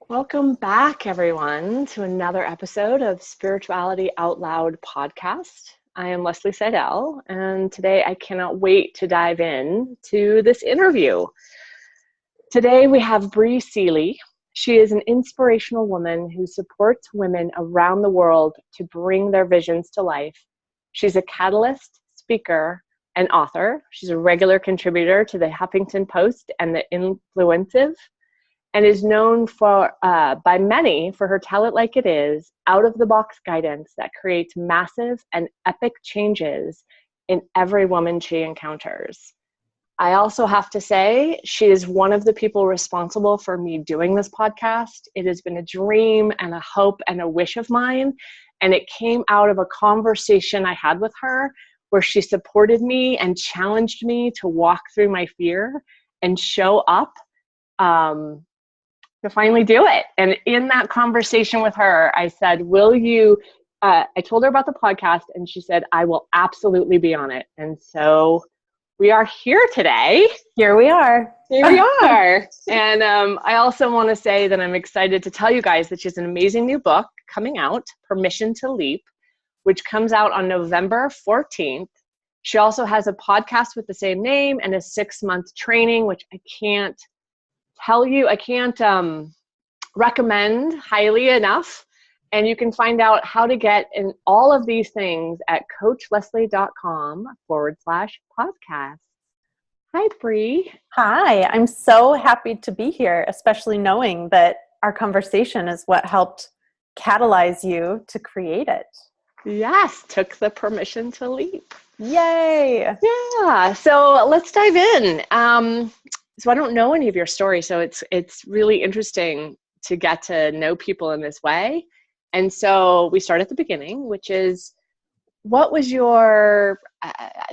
Welcome back, everyone, to another episode of Spirituality Out Loud podcast. I am Leslie Seidel, and today I cannot wait to dive in to this interview. Today we have Bri Seeley. She is an inspirational woman who supports women around the world to bring their visions to life. She's a catalyst, speaker, and author. She's a regular contributor to the Huffington Post and the Influencive, and is known for by many for her Tell It Like It Is, out-of-the-box guidance that creates massive and epic changes in every woman she encounters. I also have to say, she is one of the people responsible for me doing this podcast. It has been a dream and a hope and a wish of mine, and it came out of a conversation I had with her where she supported me and challenged me to walk through my fear and show up to finally do it. And in that conversation with her, I said, I told her about the podcast, and she said, I will absolutely be on it. And so we are here today. Here we are. Here we are. And I also want to say that I'm excited to tell you guys that she has an amazing new book coming out, Permission to Leap, which comes out on November 14th. She also has a podcast with the same name and a 6-month training, which I can't recommend highly enough. And you can find out how to get in all of these things at coachleslie.com/podcast. Hi, Bri. Hi, I'm so happy to be here, especially knowing that our conversation is what helped catalyze you to create it. Yes, took the permission to leap. Yay! Yeah, so let's dive in. So I don't know any of your story, so it's really interesting to get to know people in this way. And so we start at the beginning, which is, what was your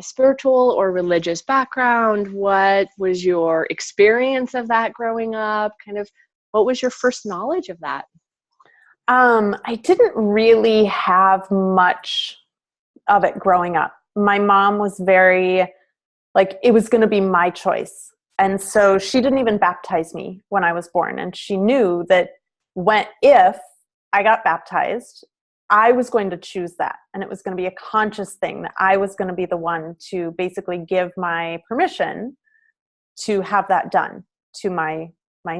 spiritual or religious background? What was your experience of that growing up? What was your first knowledge of that? I didn't really have much of it growing up. My mom was very, it was going to be my choice. And so she didn't even baptize me when I was born. And she knew that if I got baptized, I was going to choose that. And it was going to be a conscious thing that I was going to be the one to basically give my permission to have that done to my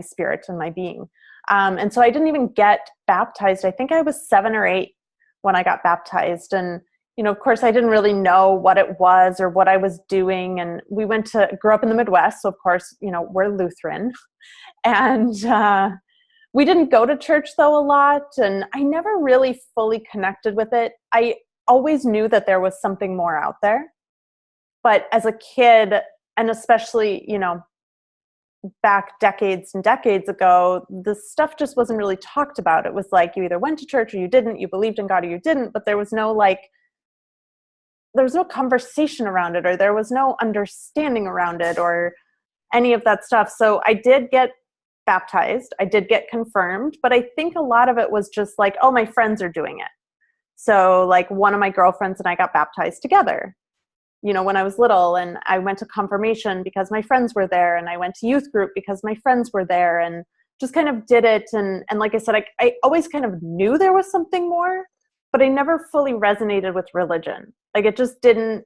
spirit and my being. And so I didn't even get baptized. I think I was 7 or 8 when I got baptized. And of course, I didn't really know what it was or what I was doing. And we grew up in the Midwest. So of course, we're Lutheran. And we didn't go to church though a lot. And I never really fully connected with it. I always knew that there was something more out there. But as a kid, and especially, back decades and decades ago, the stuff just wasn't really talked about. It was like you either went to church or you didn't, you believed in God or you didn't, but there was no conversation around it, or there was no understanding around it, or any of that stuff. So I did get baptized. I did get confirmed, but I think a lot of it was just oh, my friends are doing it. So one of my girlfriends and I got baptized together, when I was little, and I went to confirmation because my friends were there, and I went to youth group because my friends were there, and just kind of did it. And like I said, I always kind of knew there was something more, but I never fully resonated with religion. It just didn't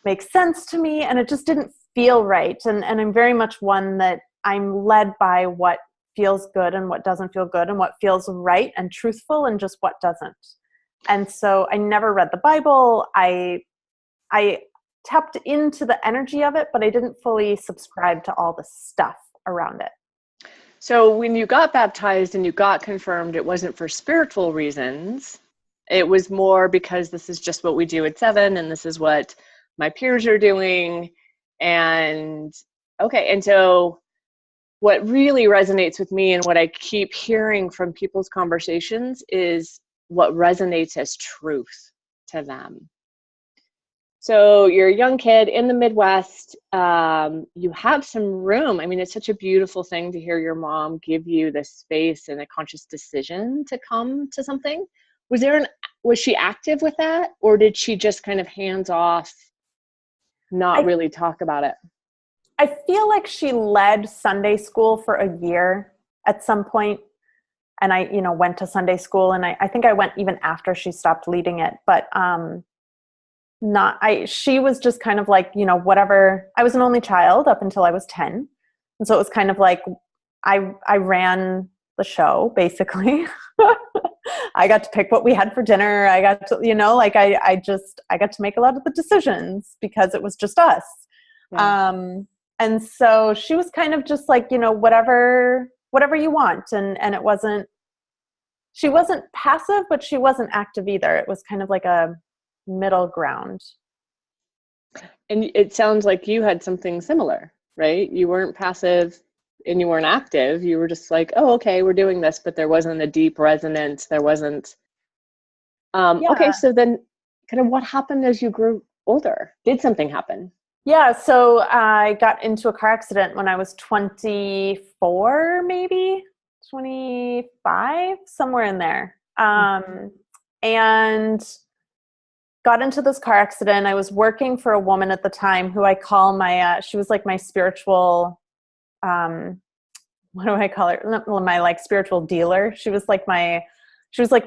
make sense to me, and it just didn't feel right. And I'm very much one that I'm led by what feels good and what doesn't feel good, and what feels right and truthful and just what doesn't. And so I never read the Bible. I tapped into the energy of it, but I didn't fully subscribe to all the stuff around it. So when you got baptized and you got confirmed, it wasn't for spiritual reasons. It was more because this is just what we do at 7, and this is what my peers are doing. And so what really resonates with me, and what I keep hearing from people's conversations, is what resonates as truth to them. So you're a young kid in the Midwest. You have some room. I mean, it's such a beautiful thing to hear your mom give you the space and a conscious decision to come to something. Was she active with that, or did she just kind of hands off, not really talk about it? I feel like she led Sunday school for a year at some point. and I, went to Sunday school, and I think I went even after she stopped leading it, but she was just kind of like, whatever. I was an only child up until I was 10. And so it was kind of like, I ran the show basically. I got to pick what we had for dinner. I got to, I got to make a lot of the decisions because it was just us. Yeah. And so she was kind of just like, whatever you want. And she wasn't passive, but she wasn't active either. It was kind of like a middle ground. And it sounds like you had something similar, right? You weren't passive and you weren't active. You were just like, oh, okay, we're doing this, but there wasn't a deep resonance. There wasn't. Okay, so then kind of what happened as you grew older? Did something happen? Yeah, so I got into a car accident when I was 24, maybe 25, somewhere in there. And got into this car accident. I was working for a woman at the time who I call she was like my spiritual, what do I call her? My like spiritual dealer. She was like my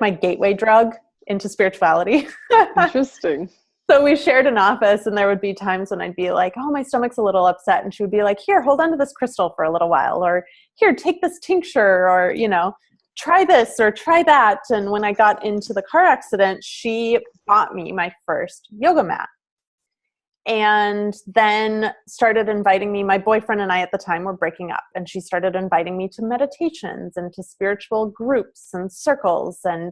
gateway drug into spirituality. Interesting. So we shared an office, and there would be times when I'd be like, oh, my stomach's a little upset. And she would be like, here, hold on to this crystal for a little while, or here, take this tincture, or, try this or try that. And when I got into the car accident, she bought me my first yoga mat, and then started inviting me. My boyfriend and I at the time were breaking up, and she started inviting me to meditations and to spiritual groups and circles. And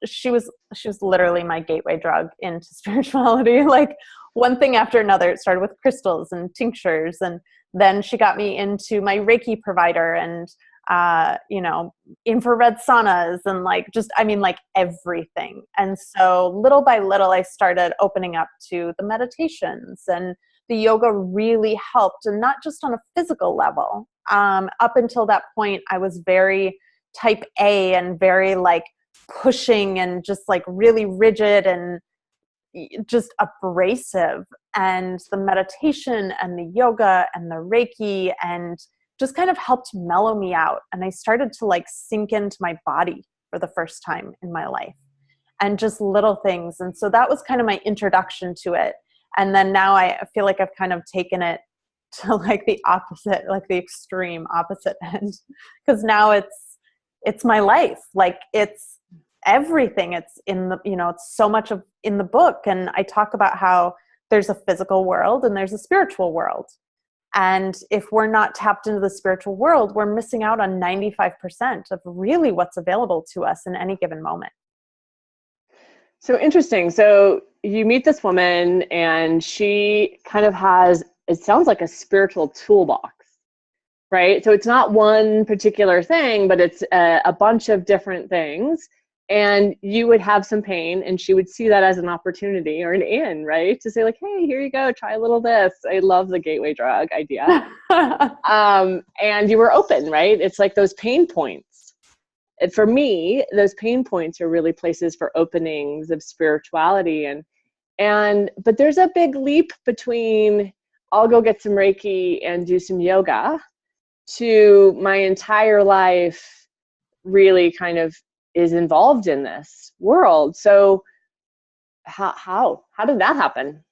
she was literally my gateway drug into spirituality. Like one thing after another. It started with crystals and tinctures, and then she got me into my Reiki provider and infrared saunas and like everything. And so little by little, I started opening up to the meditations, and the yoga really helped, and not just on a physical level. Up until that point, I was very type A and very like pushing and just like really rigid and just abrasive. And the meditation and the yoga and the Reiki and just kind of helped mellow me out. And I started to like sink into my body for the first time in my life, and just little things. And so that was kind of my introduction to it. And then now I feel like I've kind of taken it to like the opposite, like the extreme opposite end. Because now it's my life. Like it's everything. It's in the, it's so much in the book. And I talk about how there's a physical world and there's a spiritual world. And if we're not tapped into the spiritual world, we're missing out on 95% of really what's available to us in any given moment. So interesting. So you meet this woman, and she kind of has, it sounds like a spiritual toolbox, right? So it's not one particular thing, but it's a bunch of different things. And you would have some pain, and she would see that as an opportunity or an in, right? To say like, hey, here you go, try a little this. I love the gateway drug idea. And you were open, right? It's like those pain points. And for me, those pain points are really places for openings of spirituality. But there's a big leap between I'll go get some Reiki and do some yoga to my entire life really kind of is involved in this world. So how did that happen?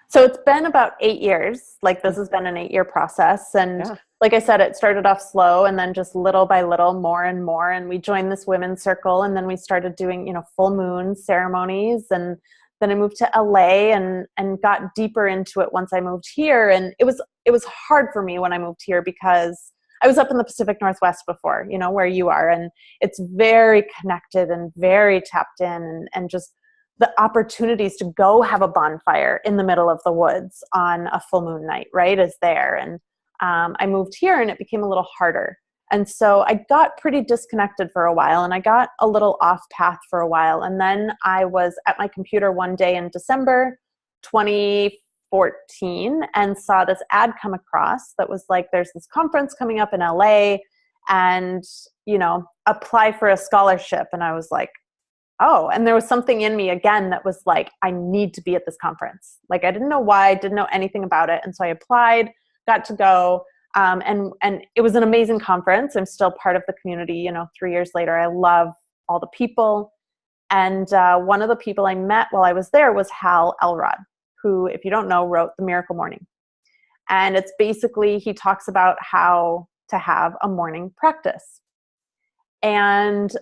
So it's been about 8 years. Like this has been an 8-year process. And like I said, it started off slow, and then just little by little, more and more. And we joined this women's circle, and then we started doing, full moon ceremonies. And then I moved to LA and got deeper into it once I moved here. And it was hard for me when I moved here because I was up in the Pacific Northwest before, where you are, and it's very connected and very tapped in, and just the opportunities to go have a bonfire in the middle of the woods on a full moon night, right, is there. And I moved here, and it became a little harder. And so I got pretty disconnected for a while, and I got a little off path for a while. And then I was at my computer one day in December 2014 and saw this ad come across that was like, there's this conference coming up in LA, and, apply for a scholarship. And I was like, oh, and there was something in me again that was like, I need to be at this conference. Like I didn't know why, I didn't know anything about it. And so I applied, got to go. And it was an amazing conference. I'm still part of the community, 3 years later. I love all the people. And one of the people I met while I was there was Hal Elrod, who, if you don't know, wrote The Miracle Morning. And it's basically, he talks about how to have a morning practice. And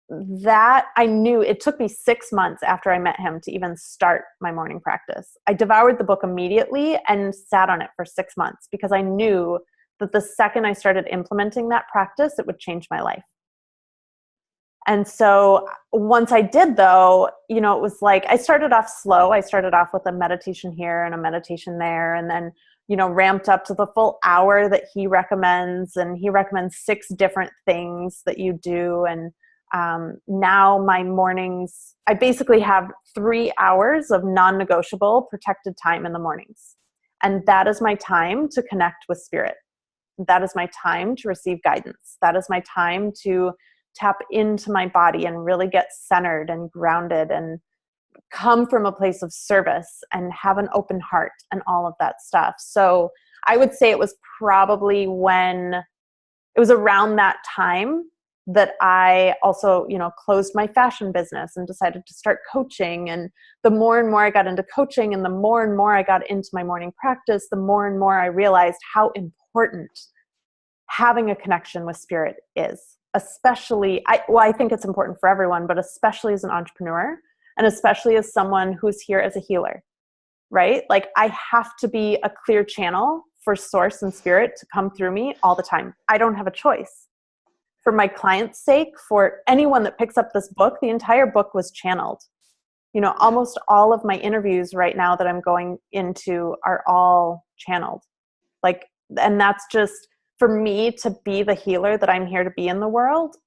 that I knew, it took me 6 months after I met him to even start my morning practice. I devoured the book immediately and sat on it for 6 months because I knew that the second I started implementing that practice, it would change my life. And so once I did, though, it was like I started off slow. I started off with a meditation here and a meditation there, and then, ramped up to the full hour that he recommends. And he recommends 6 different things that you do. And now my mornings, I basically have 3 hours of non-negotiable protected time in the mornings. And that is my time to connect with spirit. That is my time to receive guidance. That is my time to tap into my body and really get centered and grounded and come from a place of service and have an open heart and all of that stuff. So I would say it was probably it was around that time that I also, closed my fashion business and decided to start coaching. And the more and more I got into coaching and the more and more I got into my morning practice, the more and more I realized how important having a connection with spirit is. Especially, I think it's important for everyone, but especially as an entrepreneur and especially as someone who's here as a healer, right? Like I have to be a clear channel for source and spirit to come through me all the time. I don't have a choice. For my client's sake, for anyone that picks up this book, the entire book was channeled. Almost all of my interviews right now that I'm going into are all channeled. And that's just, for me to be the healer that I'm here to be in the world,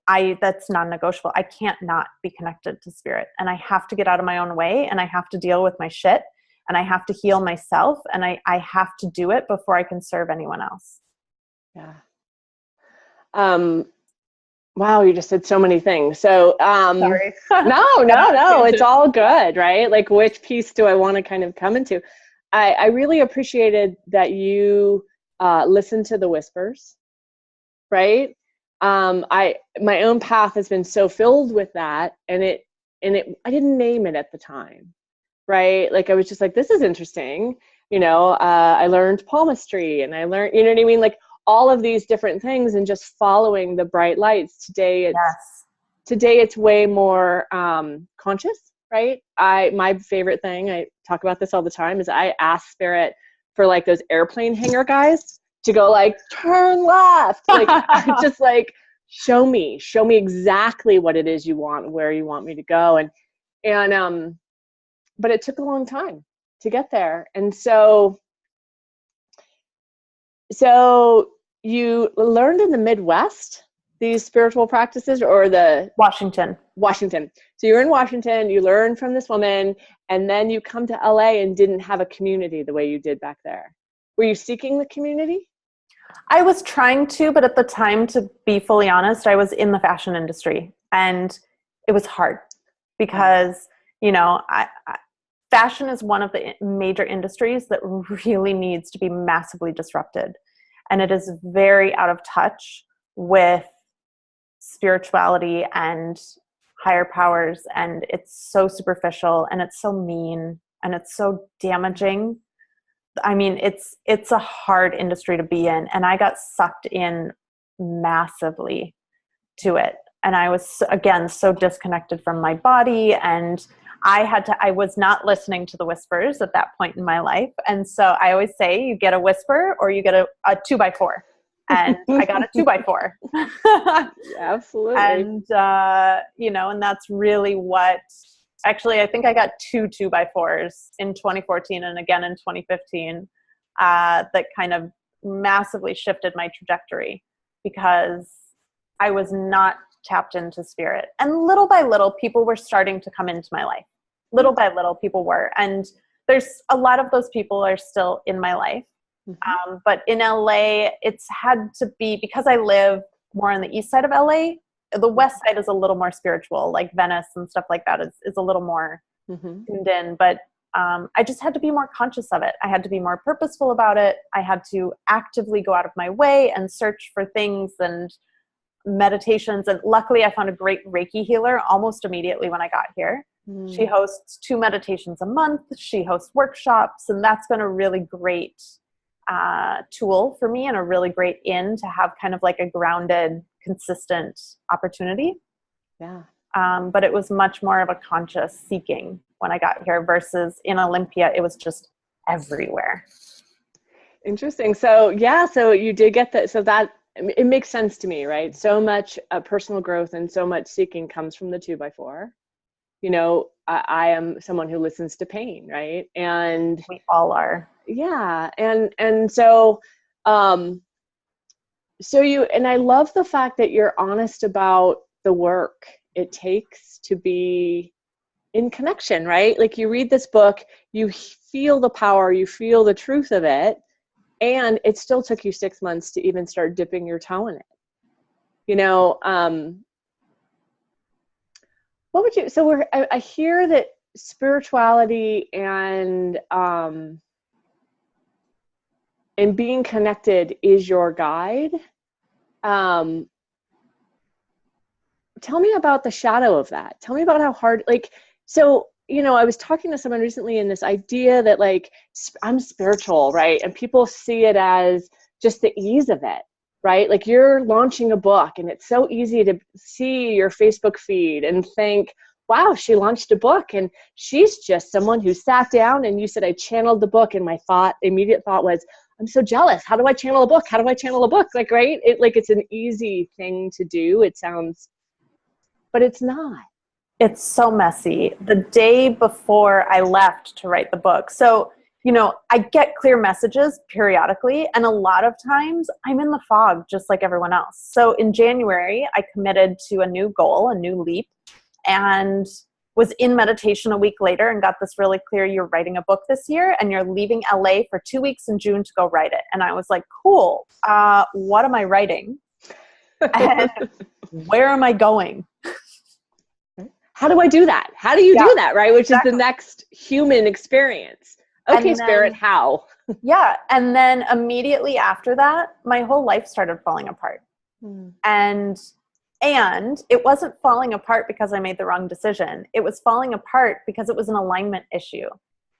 that's non-negotiable. I can't not be connected to spirit, and I have to get out of my own way, and I have to deal with my shit, and I have to heal myself, and I have to do it before I can serve anyone else. Yeah. Wow, you just said so many things. So, Sorry. No, it's all good, right? Like, which piece do I want to kind of come into? I really appreciated that you listen to the whispers, right? My own path has been so filled with that, and I didn't name it at the time, right? Like I was just like, this is interesting, I learned palmistry, and I learned, you know what I mean? Like all of these different things, and just following the bright lights. Today it's way more conscious, right? My favorite thing, I talk about this all the time, is I ask spirit for like those airplane hangar guys to go like, turn left. Like, just like, show me exactly what it is you want, where you want me to go. And but it took a long time to get there. And so you learned in the Midwest these spiritual practices, or the Washington. So you're in Washington, you learn from this woman, and then you come to LA and didn't have a community the way you did back there. Were you seeking the community? I was trying to, but at the time, to be fully honest, I was in the fashion industry, and it was hard because, fashion is one of the major industries that really needs to be massively disrupted. And it is very out of touch with spirituality and higher powers. And it's so superficial, and it's so mean, and it's so damaging. I mean, it's a hard industry to be in, and I got sucked in massively to it. And I was, again, so disconnected from my body, and I was not listening to the whispers at that point in my life. And so I always say, you get a whisper or you get a 2x4. And I got a 2x4. Absolutely. And, and that's really what, actually, I think I got 2 2x4s in 2014 and again in 2015 that kind of massively shifted my trajectory, because I was not tapped into spirit. And little by little, people were starting to come into my life. Little by little, people were. And there's a lot of those people are still in my life. Mm-hmm. But in LA, it's had to be, because I live more on the east side of LA, the west side is a little more spiritual, like Venice and stuff like that is a little more tuned in. But I just had to be more conscious of it. I had to be more purposeful about it. I had to actively go out of my way and search for things and meditations. And luckily I found a great Reiki healer almost immediately when I got here. She hosts 2 meditations a month. She hosts workshops, and that's been a really great tool for me and a really great to have kind of like a grounded, consistent opportunity. Yeah. But it was much more of a conscious seeking when I got here versus in Olympia, it was just everywhere. Interesting. So yeah, so you did get that. So that it makes sense to me, right? So much personal growth and so much seeking comes from the 2x4. You know, I am someone who listens to pain, right? And we all are. Yeah. And so, so and I love the fact that you're honest about the work it takes to be in connection, right? Like you read this book, you feel the power, you feel the truth of it. And it still took you 6 months to even start dipping your toe in it. You know, what would you, so I hear that spirituality and being connected is your guide. Tell me about the shadow of that. Tell me about how hard, like, so, you know, I was talking to someone recently in this idea that like, I'm spiritual, right? And people see it as just the ease of it, right? Like you're launching a book and it's so easy to see your Facebook feed and think, wow, she launched a book and she's just someone who sat down and you said, I channeled the book. And my immediate thought was, I'm so jealous. How do I channel a book? How do I channel a book? Like, right? It's an easy thing to do. It sounds, but it's not. It's so messy. The day before I left to write the book. So, you know, I get clear messages periodically, and a lot of times I'm in the fog just like everyone else. So in January, I committed to a new goal, a new leap, and was in meditation a week later and got this really clear, you're writing a book this year and you're leaving LA for 2 weeks in June to go write it. And I was like, cool, what am I writing? And where am I going? How do I do that? How do you do that, right? Which is the next human experience. Okay, Spirit, how? Yeah. And then immediately after that, my whole life started falling apart. And it wasn't falling apart because I made the wrong decision. It was falling apart because it was an alignment issue.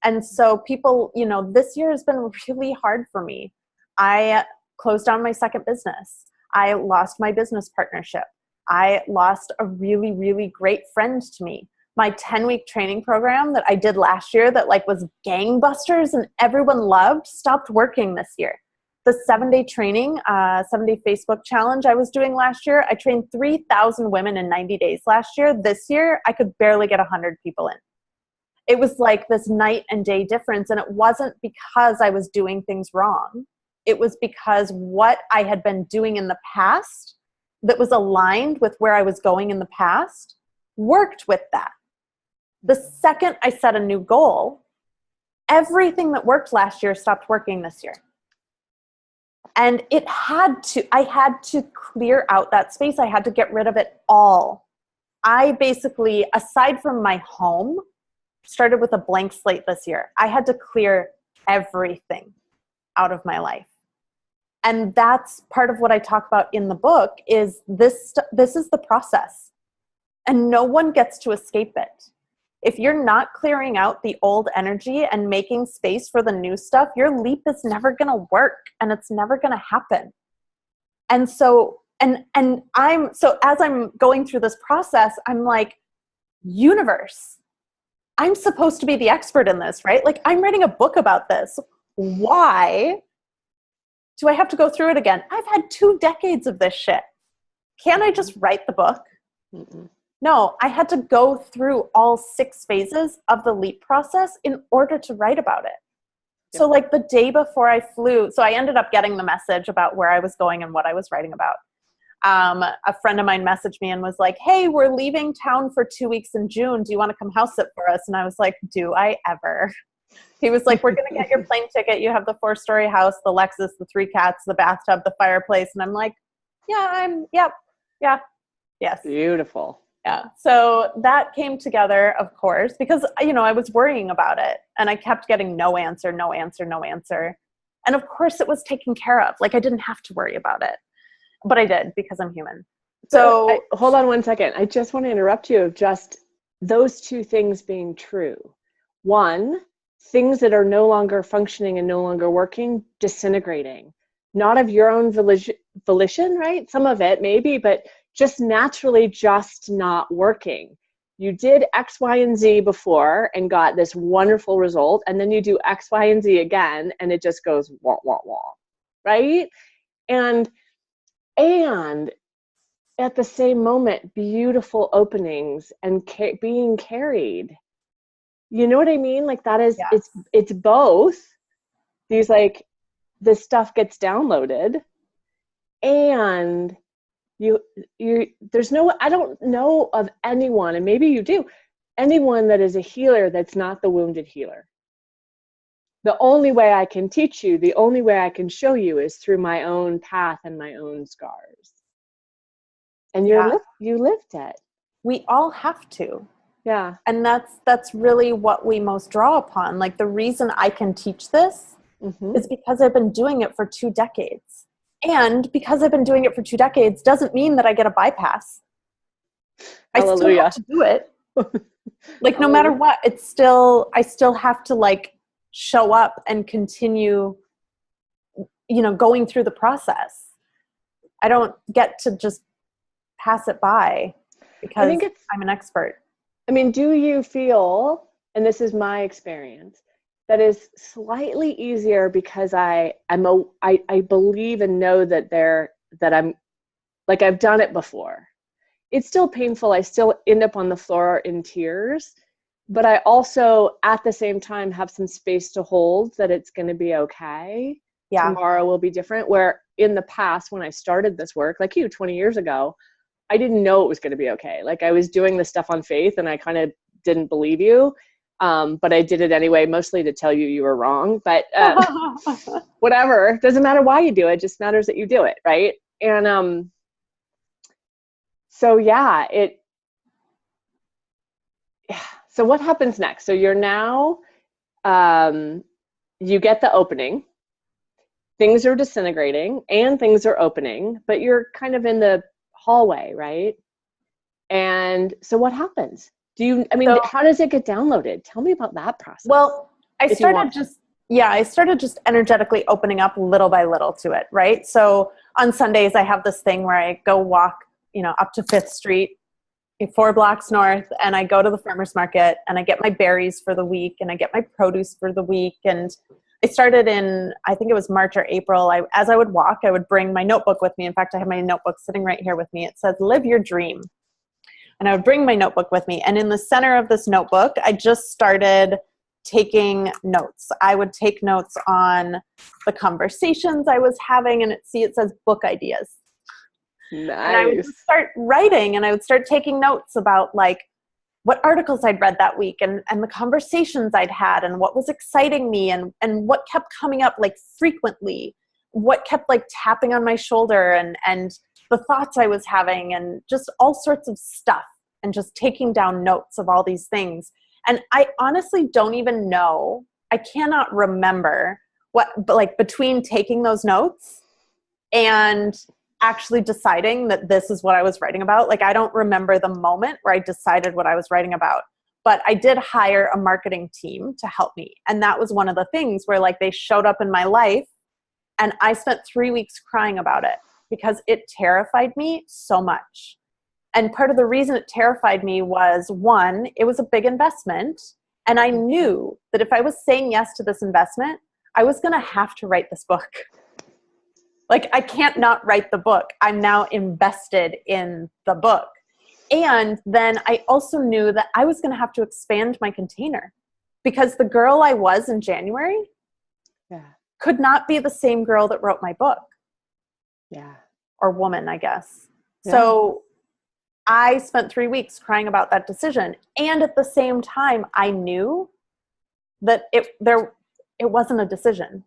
And so people, you know, this year has been really hard for me. I closed down my second business. I lost my business partnership. I lost a really, really great friend to me. My 10-week training program that I did last year that like was gangbusters and everyone loved stopped working this year. The 7-day training, 7-day Facebook challenge I was doing last year, I trained 3,000 women in 90 days last year. This year, I could barely get 100 people in. It was like this night and day difference. And it wasn't because I was doing things wrong. It was because what I had been doing in the past that was aligned with where I was going in the past worked with that. The second I set a new goal, everything that worked last year stopped working this year. And I had to clear out that space. I had to get rid of it all. I basically, aside from my home, started with a blank slate this year. I had to clear everything out of my life. And that's part of what I talk about in the book is this is the process. And no one gets to escape it. If you're not clearing out the old energy and making space for the new stuff, your leap is never going to work and it's never going to happen. And so, as I'm going through this process, I'm like, universe, I'm supposed to be the expert in this, right? Like I'm writing a book about this. Why do I have to go through it again? I've had 2 decades of this shit. Can't I just write the book? Mm-mm. No, I had to go through all 6 phases of the leap process in order to write about it. Yep. So like the day before I flew, so I ended up getting the message about where I was going and what I was writing about. A friend of mine messaged me and was like, hey, we're leaving town for 2 weeks in June. Do you want to come house sit for us? And I was like, do I ever? He was like, we're going to get your plane ticket. You have the 4-story house, the Lexus, the 3 cats, the bathtub, the fireplace. And I'm like, yeah, yes. Beautiful. Yeah. So that came together, of course, because, I was worrying about it and I kept getting no answer, no answer, no answer. And of course it was taken care of. Like I didn't have to worry about it, but I did because I'm human. So hold on one second. I just want to interrupt you of just those two things being true. One, things that are no longer functioning and no longer working, disintegrating, not of your own volition, right? Some of it maybe, but just naturally just not working. You did X, Y, and Z before and got this wonderful result. And then you do X, Y, and Z again, and it just goes wah, wah, wah, right? And at the same moment, beautiful openings and being carried. You know what I mean? Like that is, yes. it's both. These like, this stuff gets downloaded and there's no, I don't know of anyone, and maybe you do, anyone that is a healer that's not the wounded healer. The only way I can teach you, the only way I can show you is through my own path and my own scars. And you lived it. We all have to. Yeah. And that's really what we most draw upon. Like the reason I can teach this is because I've been doing it for 2 decades. And because I've been doing it for 2 decades doesn't mean that I get a bypass. Hallelujah. I still have to do it. Like no matter what, I still have to like show up and continue, going through the process. I don't get to just pass it by because I'm an expert. I mean, do you feel, and this is my experience, that is slightly easier because I believe and know that I'm like, I've done it before. It's still painful. I still end up on the floor in tears, but I also at the same time have some space to hold that it's going to be okay. Yeah. Tomorrow will be different. Where in the past, when I started this work, like 20 years ago, I didn't know it was going to be okay. Like I was doing this stuff on faith and I kind of didn't believe you. But I did it anyway, mostly to tell you were wrong, but whatever, doesn't matter why you do it, just matters that you do it. Right. And so so what happens next? So you're now, you get the opening, things are disintegrating and things are opening, but you're kind of in the hallway, right? And so what happens? How does it get downloaded? Tell me about that process. Well, I started just energetically opening up little by little to it, right? So on Sundays, I have this thing where I go walk, up to 5th Street, 4 blocks north, and I go to the farmer's market and I get my berries for the week and I get my produce for the week. And I started in, I think it was March or April. As I would walk, I would bring my notebook with me. In fact, I have my notebook sitting right here with me. It says, "Live your dream." And I would bring my notebook with me. And in the center of this notebook, I just started taking notes. I would take notes on the conversations I was having, and it says book ideas. Nice. And I would just start writing, and I would start taking notes about like what articles I'd read that week and the conversations I'd had and what was exciting me and what kept coming up like frequently, what kept like tapping on my shoulder and the thoughts I was having and just all sorts of stuff, and just taking down notes of all these things. And I honestly don't even know, I cannot remember but like between taking those notes and actually deciding that this is what I was writing about. Like I don't remember the moment where I decided what I was writing about, but I did hire a marketing team to help me. And that was one of the things where like they showed up in my life and I spent 3 weeks crying about it because it terrified me so much. And part of the reason it terrified me was, one, it was a big investment. And I knew that if I was saying yes to this investment, I was going to have to write this book. Like, I can't not write the book. I'm now invested in the book. And then I also knew that I was going to have to expand my container because the girl I was in January could not be the same girl that wrote my book. Yeah. Or woman, I guess. Yeah. So I spent 3 weeks crying about that decision. And at the same time, I knew that it wasn't a decision.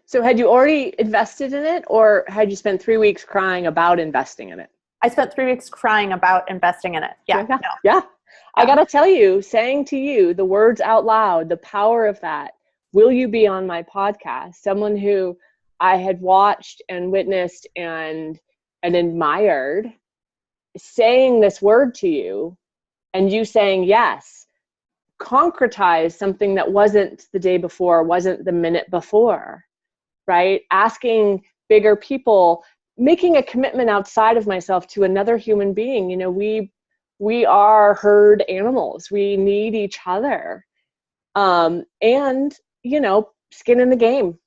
So had you already invested in it, or had you spent 3 weeks crying about investing in it? I spent 3 weeks crying about investing in it. Yeah. Yeah. No. Yeah. I Yeah. got to tell you, saying to you the words out loud, the power of that. Will you be on my podcast? Someone who I had watched and witnessed and admired, saying this word to you, and you saying yes, concretize something that wasn't the day before, wasn't the minute before, right? Asking bigger people, making a commitment outside of myself to another human being. You know, we are herd animals. We need each other. And, you know, skin in the game.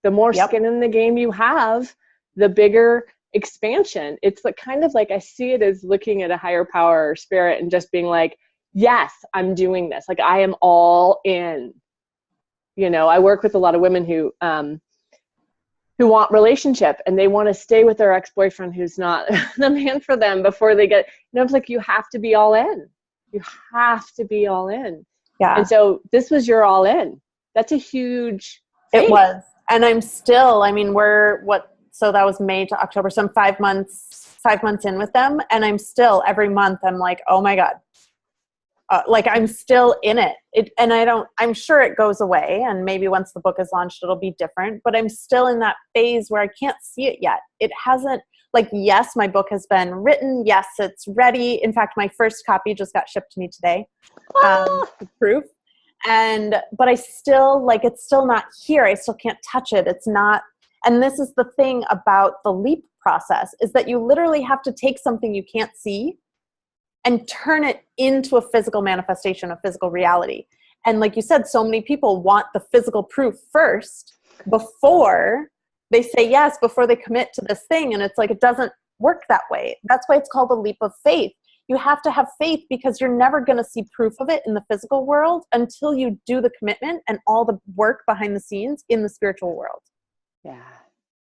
The more Yep. skin in the game you have, the bigger expansion. It's like kind of like, I see it as looking at a higher power or spirit and just being like, yes, I'm doing this. Like, I am all in. You know, I work with a lot of women who want relationship, and they want to stay with their ex-boyfriend who's not the man for them before they get, you know, it's like, you have to be all in. You have to be all in. Yeah. And so this was your all in. That's a huge faith. It was. And I'm still, I mean, so that was May to October. So I'm 5 months in with them. And I'm still, every month, I'm like, oh my God. Like, I'm still in it. I'm sure it goes away. And maybe once the book is launched, it'll be different. But I'm still in that phase where I can't see it yet. It hasn't, like, yes, my book has been written. Yes, it's ready. In fact, my first copy just got shipped to me today. Proof. But I still, like, it's still not here. I still can't touch it. It's not. And this is the thing about the leap process, is that you literally have to take something you can't see and turn it into a physical manifestation, a physical reality. And like you said, so many people want the physical proof first before they say yes, before they commit to this thing. And it's like, it doesn't work that way. That's why it's called a leap of faith. You have to have faith, because you're never going to see proof of it in the physical world until you do the commitment and all the work behind the scenes in the spiritual world. Yeah.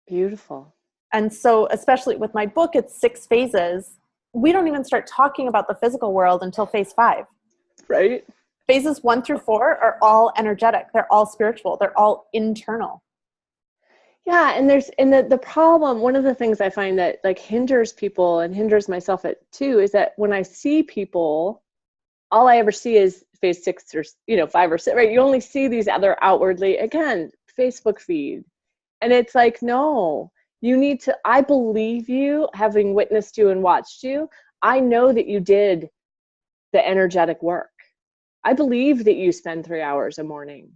Beautiful. And so, especially with my book, it's 6 phases. We don't even start talking about the physical world until phase 5. Right. Phases 1 through 4 are all energetic. They're all spiritual. They're all internal. Yeah. And the problem, one of the things I find that like hinders people and hinders myself too, is that when I see people, all I ever see is phase 6 or, 5 or 6, right? You only see these other outwardly, again, Facebook feed. And it's like, no, you need to, I believe you, having witnessed you and watched you. I know that you did the energetic work. I believe that you spend 3 hours a morning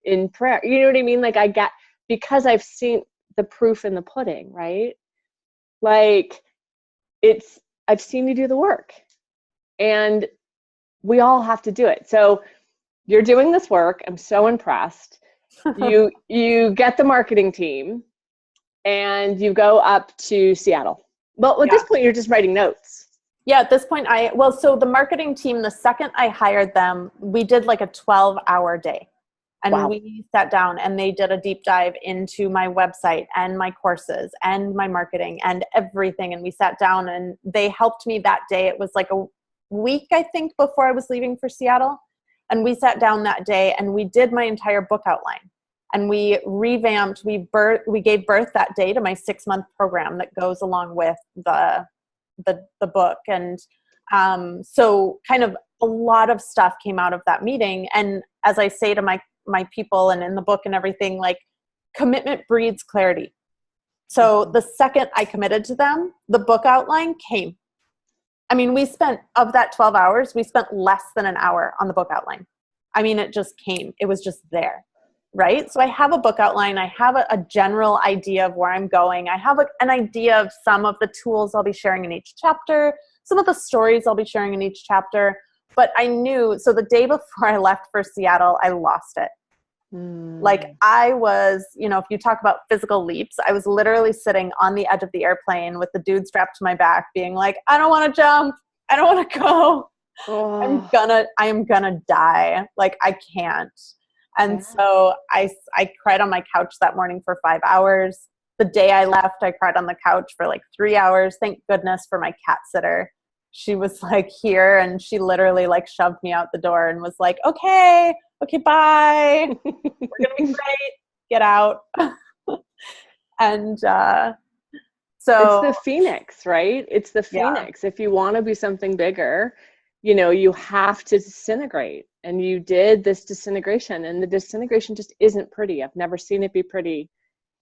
in prayer. You know what I mean? Like, because I've seen the proof in the pudding, right? Like, I've seen you do the work, and we all have to do it. So you're doing this work. I'm so impressed. You get the marketing team and you go up to Seattle. Well, at this point, you're just writing notes. Yeah, at this point, so the marketing team, the second I hired them, we did like a 12-hour day. And we sat down and they did a deep dive into my website and my courses and my marketing and everything. And we sat down and they helped me that day. It was like a week, I think, before I was leaving for Seattle. And we sat down that day and we did my entire book outline. And we revamped, we gave birth that day to my 6-month program that goes along with the book. And so kind of a lot of stuff came out of that meeting. And as I say to my people and in the book and everything, like, commitment breeds clarity. So the second I committed to them, the book outline came. I mean, of that 12 hours, we spent less than an hour on the book outline. I mean, it just came. It was just there. Right? So I have a book outline. I have a general idea of where I'm going. I have an idea of some of the tools I'll be sharing in each chapter, some of the stories I'll be sharing in each chapter. But I knew, so the day before I left for Seattle, I lost it. Like, I was, if you talk about physical leaps, I was literally sitting on the edge of the airplane with the dude strapped to my back being like, I don't want to jump. I don't want to go. Oh. I am gonna die. Like, I can't. And so I cried on my couch that morning for 5 hours. The day I left, I cried on the couch for like 3 hours. Thank goodness for my cat sitter. She was like here, and she literally like shoved me out the door and was like, okay, bye. We're going to be great. Get out. And It's So the phoenix, right? It's the yeah. phoenix. If you want to be something bigger, you have to disintegrate. And you did this disintegration, and the disintegration just isn't pretty. I've never seen it be pretty.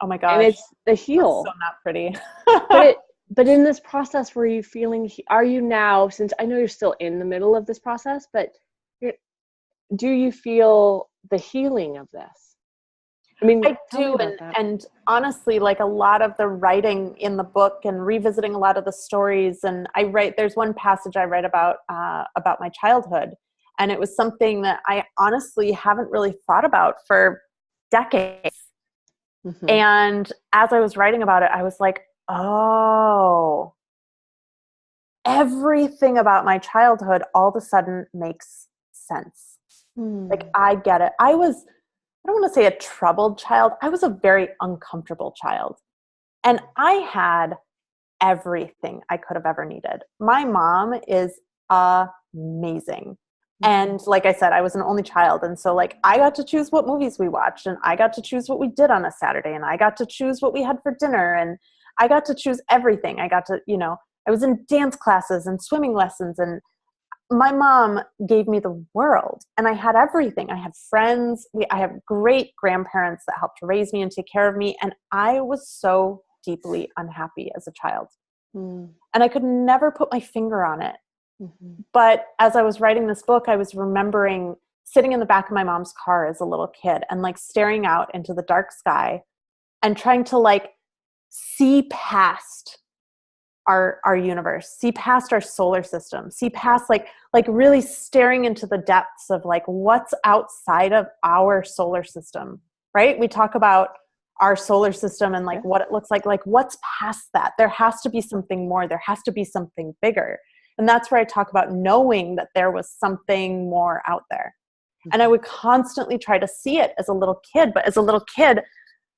Oh my And gosh. it's the That's so heal. not pretty. But in this process, are you now, since I know you're still in the middle of this process, but do you feel the healing of this? I mean, I tell me do, about that. and honestly, like a lot of the writing in the book and revisiting a lot of the stories, and there's one passage I write about my childhood, and it was something that I honestly haven't really thought about for decades. Mm-hmm. And as I was writing about it, I was like, oh, everything about my childhood all of a sudden makes sense. Like, I get it. I don't want to say a troubled child. I was a very uncomfortable child. And I had everything I could have ever needed. My mom is amazing. And like I said, I was an only child. And so like I got to choose what movies we watched, and I got to choose what we did on a Saturday, and I got to choose what we had for dinner, and I got to choose everything. I got to, I was in dance classes and swimming lessons, and my mom gave me the world, and I had everything. I had friends. I have great grandparents that helped raise me and take care of me. And I was so deeply unhappy as a child. And I could never put my finger on it. Mm-hmm. But as I was writing this book, I was remembering sitting in the back of my mom's car as a little kid and like staring out into the dark sky and trying to like see past our universe, see past our solar system, see past like really staring into the depths of like what's outside of our solar system, right? We talk about our solar system and like what it looks like what's past that. There has to be something more. There has to be something bigger. And that's where I talk about knowing that there was something more out there. Mm-hmm. And I would constantly try to see it as a little kid, but as a little kid,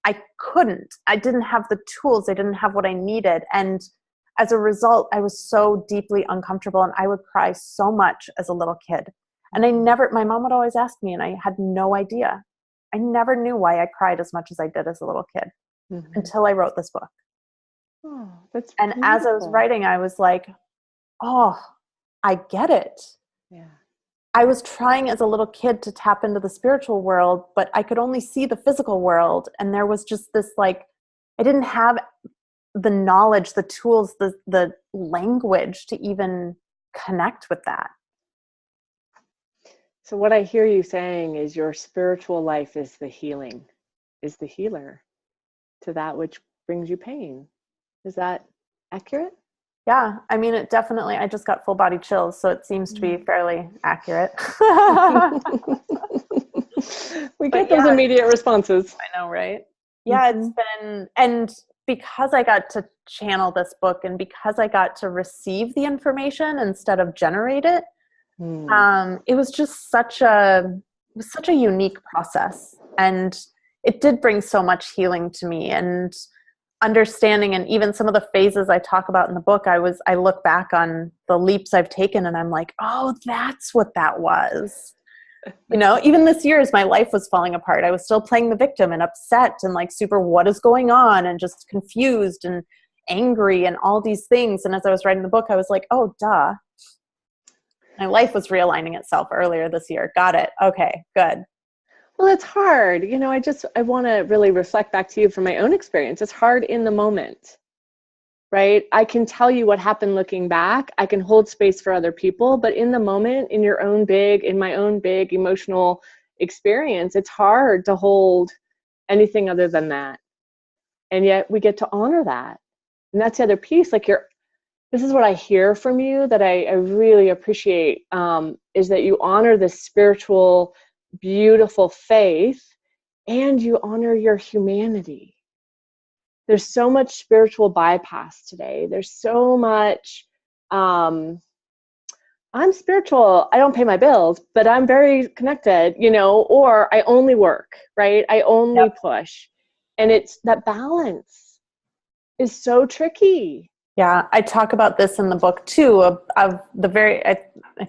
I couldn't. I didn't have the tools. I didn't have what I needed. And as a result, I was so deeply uncomfortable, and I would cry so much as a little kid. And my mom would always ask me, and I had no idea. I never knew why I cried as much as I did as a little kid until I wrote this book. Oh, that's and beautiful. As I was writing, I was like, oh, I get it. Yeah. I was trying as a little kid to tap into the spiritual world, but I could only see the physical world. And there was just this like, I didn't have the knowledge, the tools, the language to even connect with that. So what I hear you saying is your spiritual life is the healing, is the healer to that which brings you pain. Is that accurate? Yeah. I mean, it definitely, I just got full body chills, so it seems to be fairly accurate. We get those immediate responses. I know, right? Yeah, it's been, and because I got to channel this book and because I got to receive the information instead of generate it, it was just such a unique process. And it did bring so much healing to me and understanding. And even some of the phases I talk about in the book, I look back on the leaps I've taken and I'm like, oh, that's what that was. Even this year as my life was falling apart, I was still playing the victim and upset and like super, what is going on? And just confused and angry and all these things. And as I was writing the book, I was like, oh, duh. My life was realigning itself earlier this year. Got it. Okay, good. Well, it's hard. I want to really reflect back to you from my own experience. It's hard in the moment, right? I can tell you what happened looking back. I can hold space for other people, but in the moment, in my own big emotional experience, it's hard to hold anything other than that. And yet we get to honor that. And that's the other piece. This is what I hear from you that I really appreciate, is that you honor this spiritual, beautiful faith, and you honor your humanity. There's so much spiritual bypass today. There's so much, I'm spiritual, I don't pay my bills, but I'm very connected, or I only work, right? I only push. And it's that balance is so tricky. Yeah, I talk about this in the book too, of I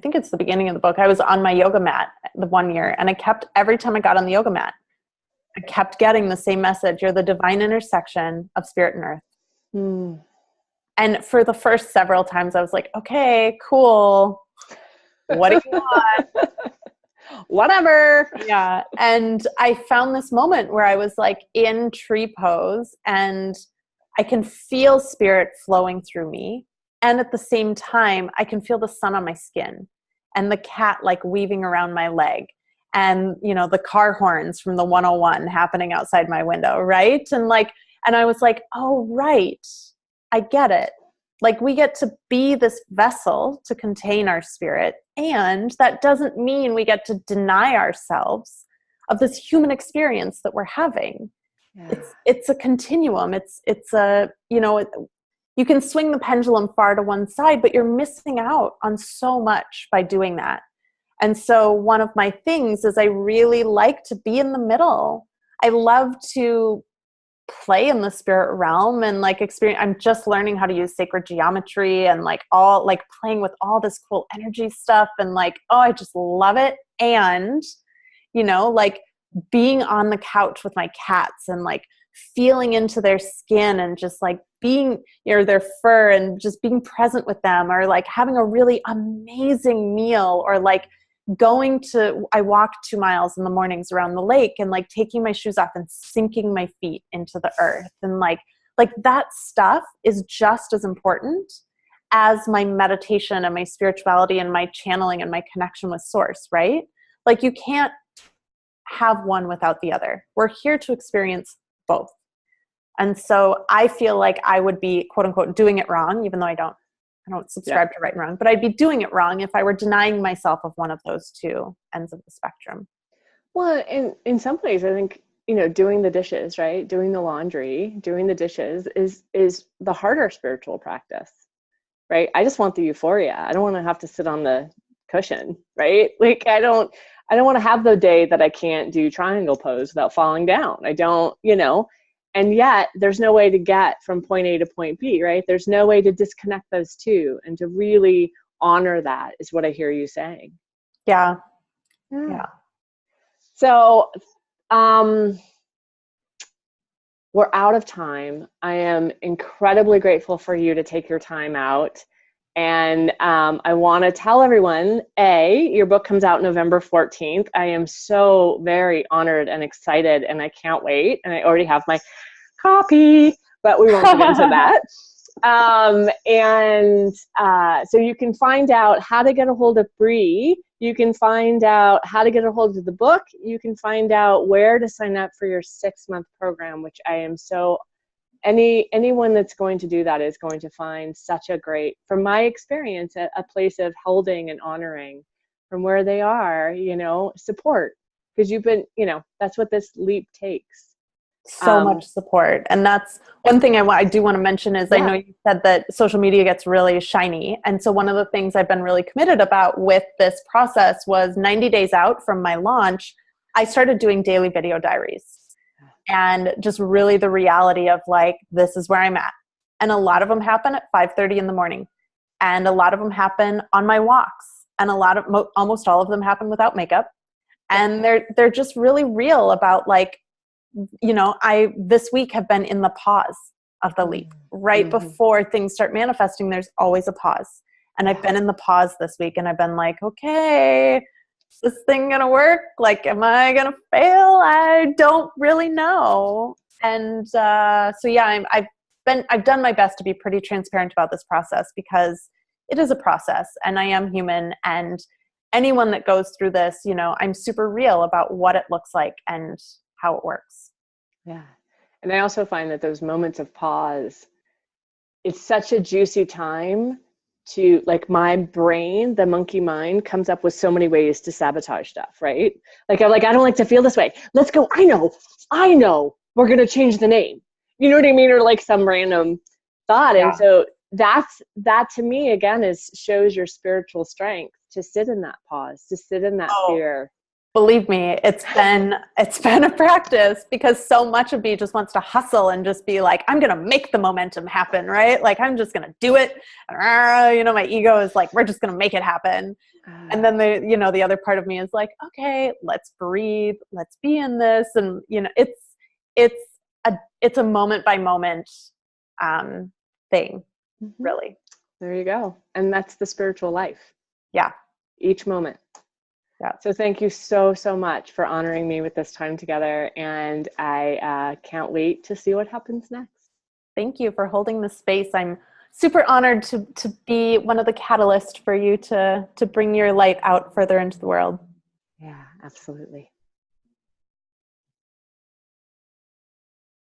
think it's the beginning of the book. I was on my yoga mat the one year, and every time I got on the yoga mat, I kept getting the same message. You're the divine intersection of spirit and earth. And for the first several times I was like, okay, cool. What do you want? Whatever. Yeah. And I found this moment where I was like in tree pose and I can feel spirit flowing through me. And at the same time, I can feel the sun on my skin and the cat like weaving around my leg and, you know, the car horns from the 101 happening outside my window. Right. And I was like, oh, right. I get it. Like we get to be this vessel to contain our spirit. And that doesn't mean we get to deny ourselves of this human experience that we're having. Yeah. It's a continuum. It's a, you know, you can swing the pendulum far to one side, but you're missing out on so much by doing that. And so one of my things is I really like to be in the middle. I love to play in the spirit realm and like experience. I'm just learning how to use sacred geometry and like all like playing with all this cool energy stuff. And like, oh, I just love it. And, you know, like being on the couch with my cats and like feeling into their skin and just like being, you know, their fur and just being present with them, or like having a really amazing meal, or like I walk 2 miles in the mornings around the lake and like taking my shoes off and sinking my feet into the earth. And like that stuff is just as important as my meditation and my spirituality and my channeling and my connection with source, right? Like you can't have one without the other. We're here to experience both. And so I feel like I would be quote unquote doing it wrong, even though I don't subscribe to right and wrong, but I'd be doing it wrong if I were denying myself of one of those two ends of the spectrum. Well, in some ways, I think, you know, doing the dishes, right? Doing the laundry, doing the dishes is the harder spiritual practice, right? I just want the euphoria. I don't want to have to sit on the cushion, right? Like I don't want to have the day that I can't do triangle pose without falling down. I don't, you know, and yet there's no way to get from point A to point B, right? There's no way to disconnect those two and to really honor that is what I hear you saying. Yeah. Yeah. So, we're out of time. I am incredibly grateful for you to take your time out. And I want to tell everyone, your book comes out November 14th. I am so very honored and excited, and I can't wait. And I already have my copy, but we won't get into that. So you can find out how to get a hold of Bri. You can find out how to get a hold of the book. You can find out where to sign up for your 6-month program, which I am so... Anyone that's going to do that is going to find such a great, from my experience, a place of holding and honoring from where they are, you know, support. Because you've been, you know, that's what this leap takes. So much support. And that's one thing I do want to mention is I know you said that social media gets really shiny. And so one of the things I've been really committed about with this process was 90 days out from my launch, I started doing daily video diaries. And just really the reality of like, this is where I'm at. And a lot of them happen at 5:30 in the morning. And a lot of them happen on my walks. And almost all of them happen without makeup. And they're just really real about like, you know, I this week have been in the pause of the leap. Right before things start manifesting, there's always a pause. And I've been in the pause this week and I've been like, okay, is this thing gonna work? Like, am I gonna fail? I don't really know. And I've done my best to be pretty transparent about this process because it is a process and I am human, and anyone that goes through this, you know, I'm super real about what it looks like and how it works. Yeah. And I also find that those moments of pause, it's such a juicy time to, like, my brain, the monkey mind, comes up with so many ways to sabotage stuff, right? Like, I'm like, I don't like to feel this way. Let's go. I know. We're going to change the name. You know what I mean? Or like some random thought. Yeah. And so that to me, again, shows your spiritual strength to sit in that pause, to sit in that fear. Believe me, it's been a practice because so much of me just wants to hustle and just be like, I'm going to make the momentum happen, right? Like, I'm just going to do it. You know, my ego is like, we're just going to make it happen. And then the other part of me is like, okay, let's breathe. Let's be in this. And, you know, it's a moment by moment thing. really. There you go. And that's the spiritual life. Yeah. Each moment. Yeah. So thank you so, so much for honoring me with this time together. And I can't wait to see what happens next. Thank you for holding the space. I'm super honored to be one of the catalysts for you to bring your light out further into the world. Yeah, absolutely.